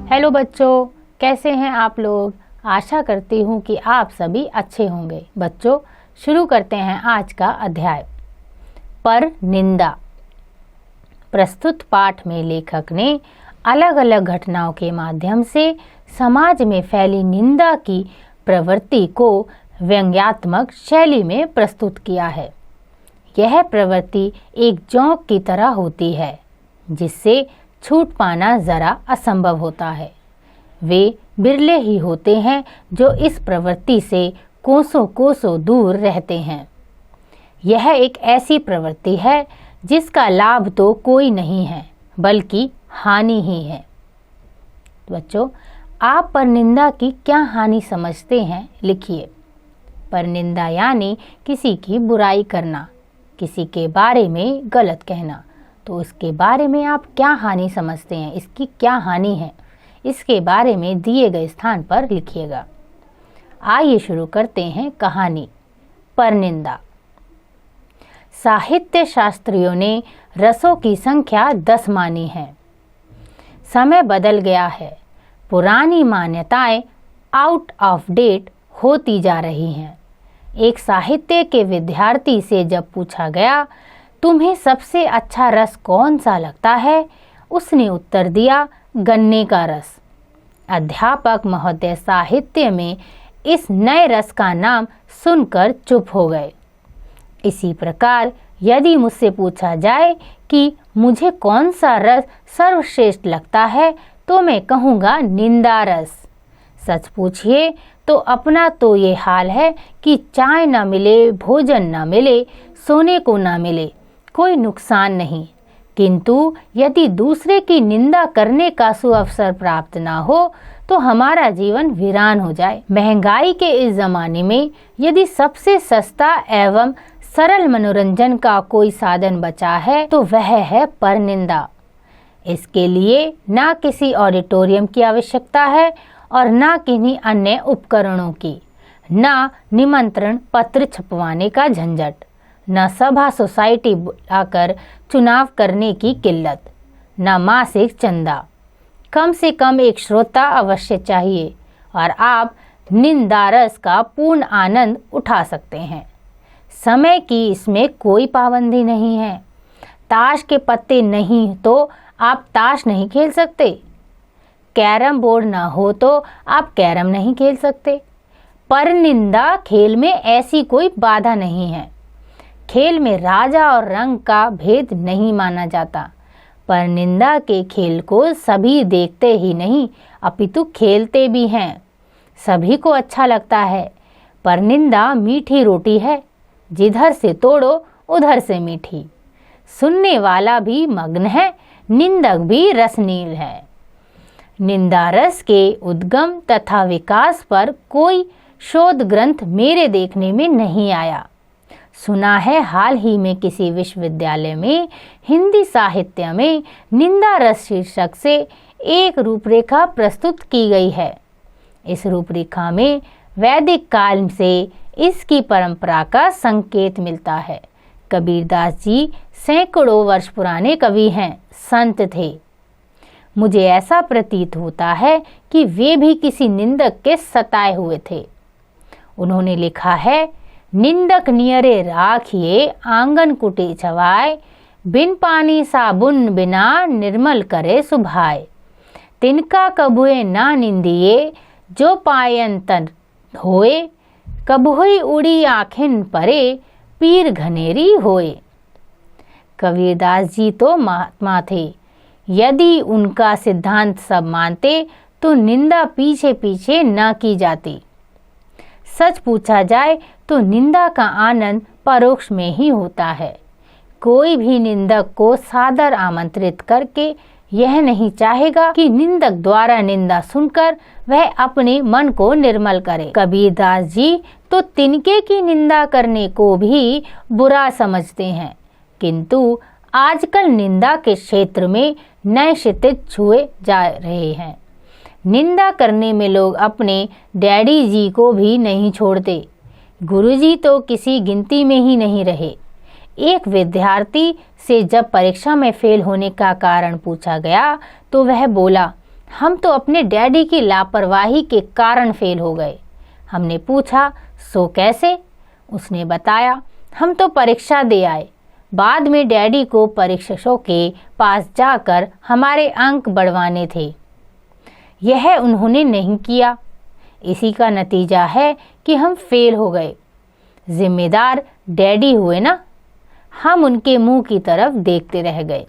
Hello बच्चों, कैसे हैं आप लोग। आशा करती हूँ कि आप सभी अच्छे होंगे। बच्चों, शुरू करते हैं आज का अध्याय। पर निंदा। प्रस्तुत पाठ में लेखक ने अलग अलग घटनाओं के माध्यम से समाज में फैली निंदा की प्रवृत्ति को व्यंग्यात्मक शैली में प्रस्तुत किया है। यह प्रवृत्ति एक जोंक की तरह होती है जिससे छूट पाना जरा असंभव होता है। वे बिरले ही होते हैं जो इस प्रवृत्ति से कोसों कोसों दूर रहते हैं। यह एक ऐसी प्रवृत्ति है जिसका लाभ तो कोई नहीं है बल्कि हानि ही है। बच्चों, आप परनिंदा की क्या हानि समझते हैं, लिखिए। परनिंदा यानी किसी की बुराई करना, किसी के बारे में गलत कहना। तो इसके बारे में आप क्या हानि समझते हैं, इसकी क्या हानि है, इसके बारे में दिए गए स्थान पर लिखिएगा। आइए शुरू करते हैं कहानी। परनिंदा। साहित्य शास्त्रियों ने रसों की संख्या 10 मानी है। समय बदल गया है, पुरानी मान्यताएं आउट ऑफ डेट होती जा रही हैं। एक साहित्य के विद्यार्थी से जब पूछा गया, तुम्हें सबसे अच्छा रस कौन सा लगता है, उसने उत्तर दिया, गन्ने का रस। अध्यापक महोदय साहित्य में इस नए रस का नाम सुनकर चुप हो गए। इसी प्रकार यदि मुझसे पूछा जाए कि मुझे कौन सा रस सर्वश्रेष्ठ लगता है तो मैं कहूँगा निंदा रस। सच पूछिए तो अपना तो ये हाल है कि चाय ना मिले, भोजन ना मिले, सोने को ना मिले, कोई नुकसान नहीं, किंतु यदि दूसरे की निंदा करने का सुअवसर प्राप्त ना हो तो हमारा जीवन वीरान हो जाए। महंगाई के इस जमाने में यदि सबसे सस्ता एवं सरल मनोरंजन का कोई साधन बचा है तो वह है परनिंदा। इसके लिए ना किसी ऑडिटोरियम की आवश्यकता है और ना किन्हीं अन्य उपकरणों की, ना निमंत्रण पत्र छपवाने का झंझट, न सभा सोसाइटी बुलाकर चुनाव करने की किल्लत, न मासिक चंदा। कम से कम एक श्रोता अवश्य चाहिए और आप निंदारस का पूर्ण आनंद उठा सकते हैं। समय की इसमें कोई पाबंदी नहीं है। ताश के पत्ते नहीं तो आप ताश नहीं खेल सकते, कैरम बोर्ड ना हो तो आप कैरम नहीं खेल सकते। परनिंदा खेल में ऐसी कोई बाधा नहीं है। खेल में राजा और रंग का भेद नहीं माना जाता। परनिंदा के खेल को सभी देखते ही नहीं अपितु खेलते भी हैं। सभी को अच्छा लगता है। परनिंदा मीठी रोटी है, जिधर से तोड़ो उधर से मीठी। सुनने वाला भी मग्न है, निंदक भी रसनील है। निंदारस के उद्गम तथा विकास पर कोई शोध ग्रंथ मेरे देखने में नहीं आया। सुना है हाल ही में किसी विश्वविद्यालय में हिंदी साहित्य में निंदा रस शीर्षक से एक रूपरेखा प्रस्तुत की गई है। इस रूपरेखा में वैदिक काल से इसकी परंपरा का संकेत मिलता है। कबीरदास जी सैकड़ों वर्ष पुराने कवि हैं, संत थे। मुझे ऐसा प्रतीत होता है कि वे भी किसी निंदक के सताए हुए थे। उन्होंने लिखा है, निंदक नियरे राखिए आंगन कुटे छवाए, बिन पानी साबुन बिना निर्मल करे सुभाए। तिनका कबुए ना निंदिए जो पायन तन होए, कबहुई उड़ी आँखिन परे पीर घनेरी होए। कबीरदास जी तो महात्मा थे। यदि उनका सिद्धांत सब मानते तो निंदा पीछे पीछे न की जाती। सच पूछा जाए तो निंदा का आनंद परोक्ष में ही होता है। कोई भी निंदक को सादर आमंत्रित करके यह नहीं चाहेगा कि निंदक द्वारा निंदा सुनकर वह अपने मन को निर्मल करे। कबीरदास जी तो तिनके की निंदा करने को भी बुरा समझते हैं, किंतु आजकल निंदा के क्षेत्र में नए क्षितिज छुए जा रहे हैं। निंदा करने में लोग अपने डैडी जी को भी नहीं छोड़ते। गुरुजी तो किसी गिनती में ही नहीं रहे। एक विद्यार्थी से जब परीक्षा में फेल होने का कारण पूछा गया तो वह बोला, हम तो अपने डैडी की लापरवाही के कारण फेल हो गए। हमने पूछा, सो कैसे? उसने बताया, हम तो परीक्षा दे आए। बाद में डैडी को परीक्षकों के पास जाकर हमारे अंक बढ़वाने थे। यह उन्होंने नहीं किया। इसी का नतीजा है कि हम फेल हो गए। जिम्मेदार डैडी हुए ना। हम उनके मुंह की तरफ देखते रह गए।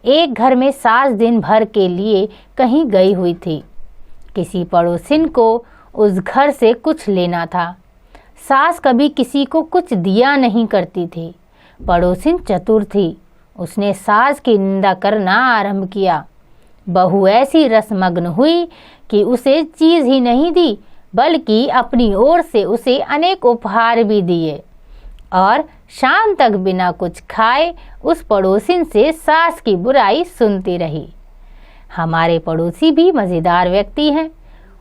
एक घर में सास दिन भर के लिए कहीं गई हुई थी। किसी पड़ोसिन को उस घर से कुछ लेना था। सास कभी किसी को कुछ दिया नहीं करती थी। पड़ोसिन चतुर थी। उसने सास की निंदा करना आरंभ किया। बहू ऐसी रसमग्न हुई कि उसे चीज ही नहीं दी, बल्कि अपनी ओर से उसे अनेक उपहार भी दिए और शाम तक बिना कुछ खाए उस पड़ोसिन से सास की बुराई सुनती रही। हमारे पड़ोसी भी मजेदार व्यक्ति हैं।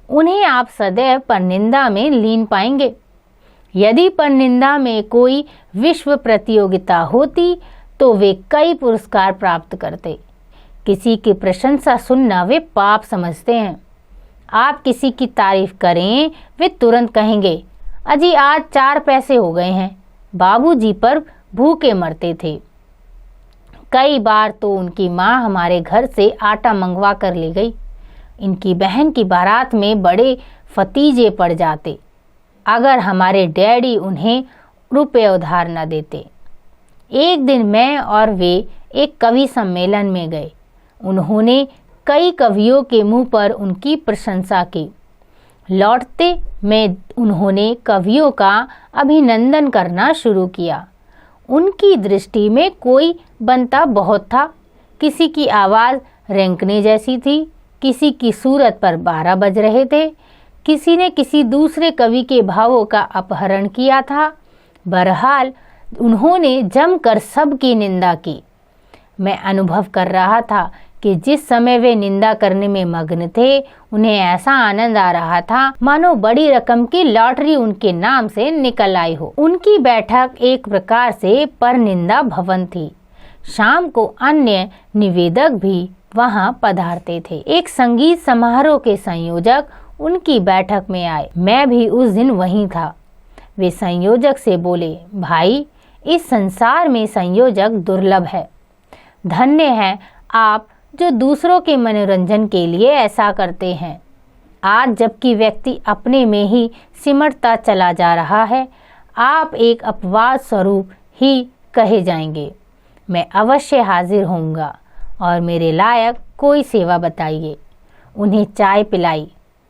उन्हें आप सदैव परनिंदा में लीन पाएंगे। यदि परनिंदा में कोई विश्व प्रतियोगिता होती तो वे कई पुरस्कार प्राप्त करते। किसी की प्रशंसा सुनना वे पाप समझते हैं। आप किसी की तारीफ करें, वे तुरंत कहेंगे, अजी आज 4 पैसे हो गए हैं। बाबूजी पर भूखे मरते थे। कई बार तो उनकी माँ हमारे घर से आटा मंगवा कर ले गई। इनकी बहन की बारात में बड़े फतीजे पड़ जाते अगर हमारे डैडी उन्हें रुपए उधार न देते। एक दिन मैं और वे एक कवि सम्मेलन में गए। उन्होंने कई कवियों के मुंह पर उनकी प्रशंसा की। लौटते में उन्होंने कवियों का अभिनंदन करना शुरू किया। उनकी दृष्टि में कोई बनता बहुत था। किसी की आवाज़ रेंकने जैसी थी, किसी की सूरत पर 12 बज रहे थे, किसी ने किसी दूसरे कवि के भावों का अपहरण किया था। बहरहाल उन्होंने जमकर सबकी निंदा की। मैं अनुभव कर रहा था कि जिस समय वे निंदा करने में मग्न थे, उन्हें ऐसा आनंद आ रहा था मानो बड़ी रकम की लॉटरी उनके नाम से निकल आई हो। उनकी बैठक एक प्रकार से परनिंदा भवन थी। शाम को अन्य निवेदक भी वहां पधारते थे। एक संगीत समारोह के संयोजक उनकी बैठक में आए। मैं भी उस दिन वहीं था। वे संयोजक से बोले, भाई, इस संसार में संयोजक दुर्लभ है। धन्य है आप जो दूसरों के मनोरंजन के लिए ऐसा करते हैं। आज जबकि व्यक्ति अपने में ही सिमटता चला जा रहा है, आप एक अपवाद स्वरूप ही कहे जाएंगे। मैं अवश्य हाजिर होऊंगा और मेरे लायक कोई सेवा बताइए। उन्हें चाय पिलाई।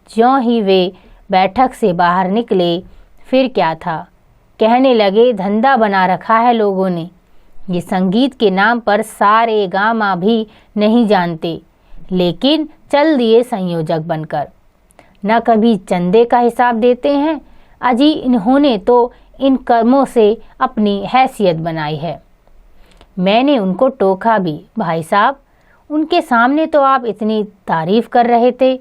ज्यों ही वे बैठक से बाहर निकले, फिर क्या था, कहने लगे, धंधा बना रखा है लोगों ने। ये संगीत के नाम पर सारे गामा भी नहीं जानते, लेकिन चल दिए संयोजक बनकर। न कभी चंदे का हिसाब देते हैं। अजी इन्होंने तो इन कर्मों से अपनी हैसियत बनाई है। मैंने उनको टोका भी, भाई साहब, उनके सामने तो आप इतनी तारीफ कर रहे थे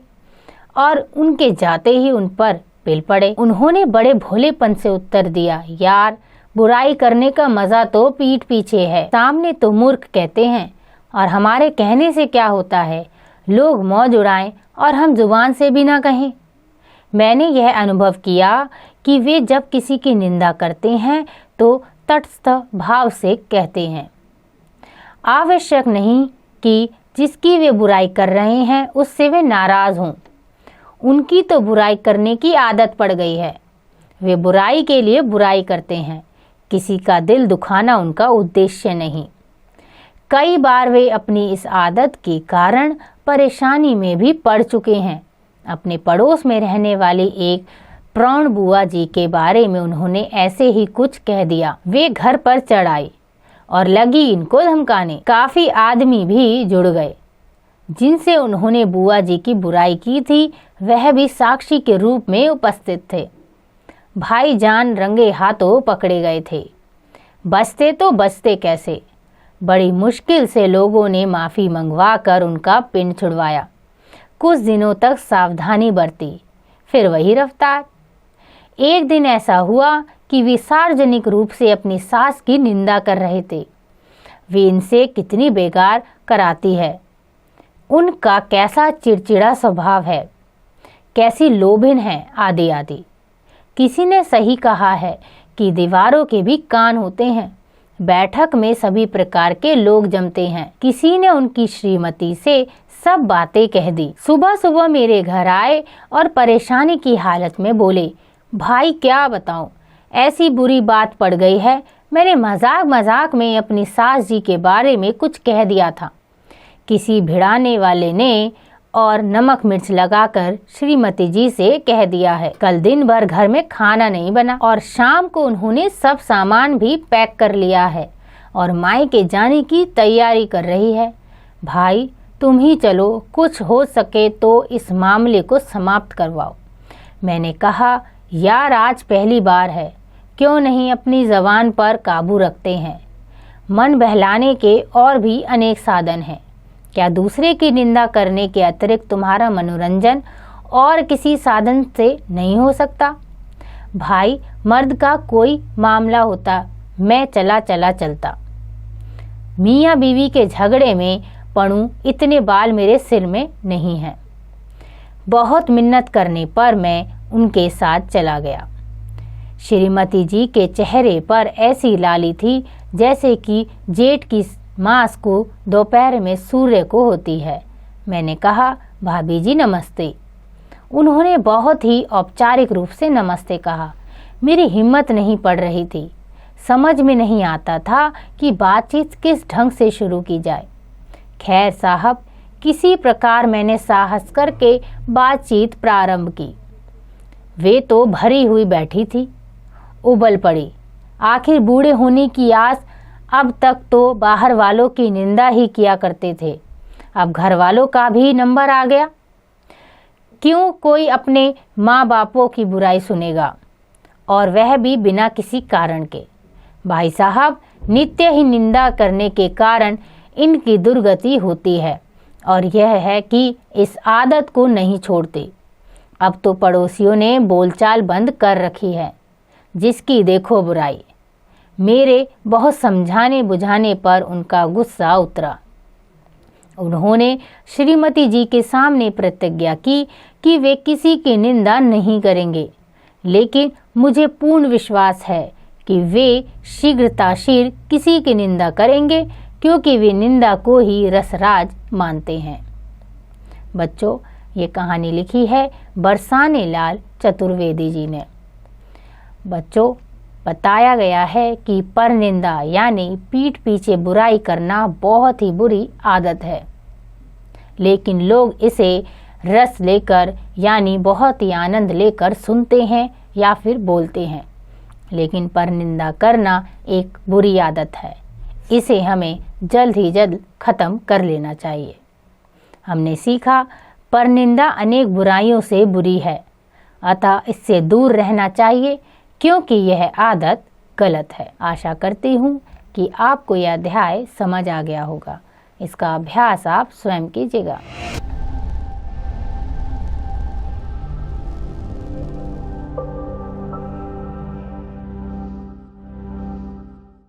और उनके जाते ही उन पर पिल पड़े। उन्होंने बड़े भोलेपन से उत्तर दिया, यार, बुराई करने का मजा तो पीठ पीछे है, सामने तो मूर्ख कहते हैं, और हमारे कहने से क्या होता है, लोग मौज उड़ाएं और हम जुबान से भी ना कहें। मैंने यह अनुभव किया कि वे जब किसी की निंदा करते हैं तो तटस्थ भाव से कहते हैं। आवश्यक नहीं कि जिसकी वे बुराई कर रहे हैं उससे वे नाराज हों। उनकी तो बुराई करने की आदत पड़ गई है। वे बुराई के लिए बुराई करते हैं। किसी का दिल दुखाना उनका उद्देश्य नहीं। कई बार वे अपनी इस आदत के कारण परेशानी में भी पड़ चुके हैं। अपने पड़ोस में रहने वाली एक प्रौढ़ बुआ जी के बारे में उन्होंने ऐसे ही कुछ कह दिया। वे घर पर चढ़ आई और लगी इनको धमकाने। काफी आदमी भी जुड़ गए। जिनसे उन्होंने बुआ जी की बुराई की थी, वह भी साक्षी के रूप में उपस्थित थे। भाईजान रंगे हाथों पकड़े गए थे। बचते तो बचते कैसे? बड़ी मुश्किल से लोगों ने माफ़ी मंगवा कर उनका पिंड छुड़वाया। कुछ दिनों तक सावधानी बरती, फिर वही रफ्तार। एक दिन ऐसा हुआ कि वे सार्वजनिक रूप से अपनी सास की निंदा कर रहे थे। वे इनसे कितनी बेकार कराती है, उनका कैसा चिड़चिड़ा स्वभाव है, कैसी लोभिन है, आदि आदि। किसी ने सही कहा है कि दीवारों के भी कान होते हैं। बैठक में सभी प्रकार के लोग जमते हैं। किसी ने उनकी श्रीमती से सब बातें कह दी। सुबह सुबह मेरे घर आए और परेशानी की हालत में बोले, भाई क्या बताऊं, ऐसी बुरी बात पड़ गई है। मैंने मजाक मजाक में अपनी सास जी के बारे में कुछ कह दिया था। किसी भिड़ाने वाले ने और नमक मिर्च लगाकर श्रीमती जी से कह दिया है। कल दिन भर घर में खाना नहीं बना और शाम को उन्होंने सब सामान भी पैक कर लिया है और मायके जाने की तैयारी कर रही है। भाई तुम ही चलो, कुछ हो सके तो इस मामले को समाप्त करवाओ। मैंने कहा, यार आज पहली बार है, क्यों नहीं अपनी ज़बान पर काबू रखते हैं। मन बहलाने के और भी अनेक साधन हैं। क्या दूसरे की निंदा करने के अतिरिक्त तुम्हारा मनोरंजन और किसी साधन से नहीं हो सकता? भाई मर्द का कोई मामला होता मैं चला चलता। मियाँ बीवी के झगड़े में पड़ूं इतने बाल मेरे सिर में नहीं हैं। बहुत मिन्नत करने पर मैं उनके साथ चला गया। श्रीमती जी के चेहरे पर ऐसी लाली थी जैसे कि जेठ की मास को दोपहर में सूर्य को होती है। मैंने कहा, भाभी जी नमस्ते। उन्होंने बहुत ही औपचारिक रूप से नमस्ते कहा। मेरी हिम्मत नहीं पड़ रही थी। समझ में नहीं आता था कि बातचीत किस ढंग से शुरू की जाए। खैर साहब, किसी प्रकार मैंने साहस करके बातचीत प्रारंभ की। वे तो भरी हुई बैठी थी, उबल पड़ी। आखिर बूढ़े होने की आस। अब तक तो बाहर वालों की निंदा ही किया करते थे, अब घर वालों का भी नंबर आ गया। क्यों कोई अपने माँ बापों की बुराई सुनेगा, और वह भी बिना किसी कारण के। भाई साहब, नित्य ही निंदा करने के कारण इनकी दुर्गति होती है, और यह है कि इस आदत को नहीं छोड़ते। अब तो पड़ोसियों ने बोलचाल बंद कर रखी है, जिसकी देखो बुराई। मेरे बहुत समझाने बुझाने पर उनका गुस्सा उतरा। उन्होंने श्रीमती जी के सामने प्रतिज्ञा की कि वे किसी की निंदा नहीं करेंगे, लेकिन मुझे पूर्ण विश्वास है कि वे शीघ्रताशीघ्र किसी की निंदा करेंगे, क्योंकि वे निंदा को ही रसराज मानते हैं। बच्चों, ये कहानी लिखी है बरसाने लाल चतुर्वेदी जी ने। बच्चों, बताया गया है कि परनिंदा यानी पीठ पीछे बुराई करना बहुत ही बुरी आदत है, लेकिन लोग इसे रस लेकर यानी बहुत ही आनंद लेकर सुनते हैं या फिर बोलते हैं। लेकिन परनिंदा करना एक बुरी आदत है, इसे हमें जल्द ही जल्द खत्म कर लेना चाहिए। हमने सीखा परनिंदा अनेक बुराइयों से बुरी है, अतः इससे दूर रहना चाहिए, क्योंकि यह आदत गलत है। आशा करती हूँ कि आपको यह अध्याय समझ आ गया होगा। इसका अभ्यास आप स्वयं कीजिएगा।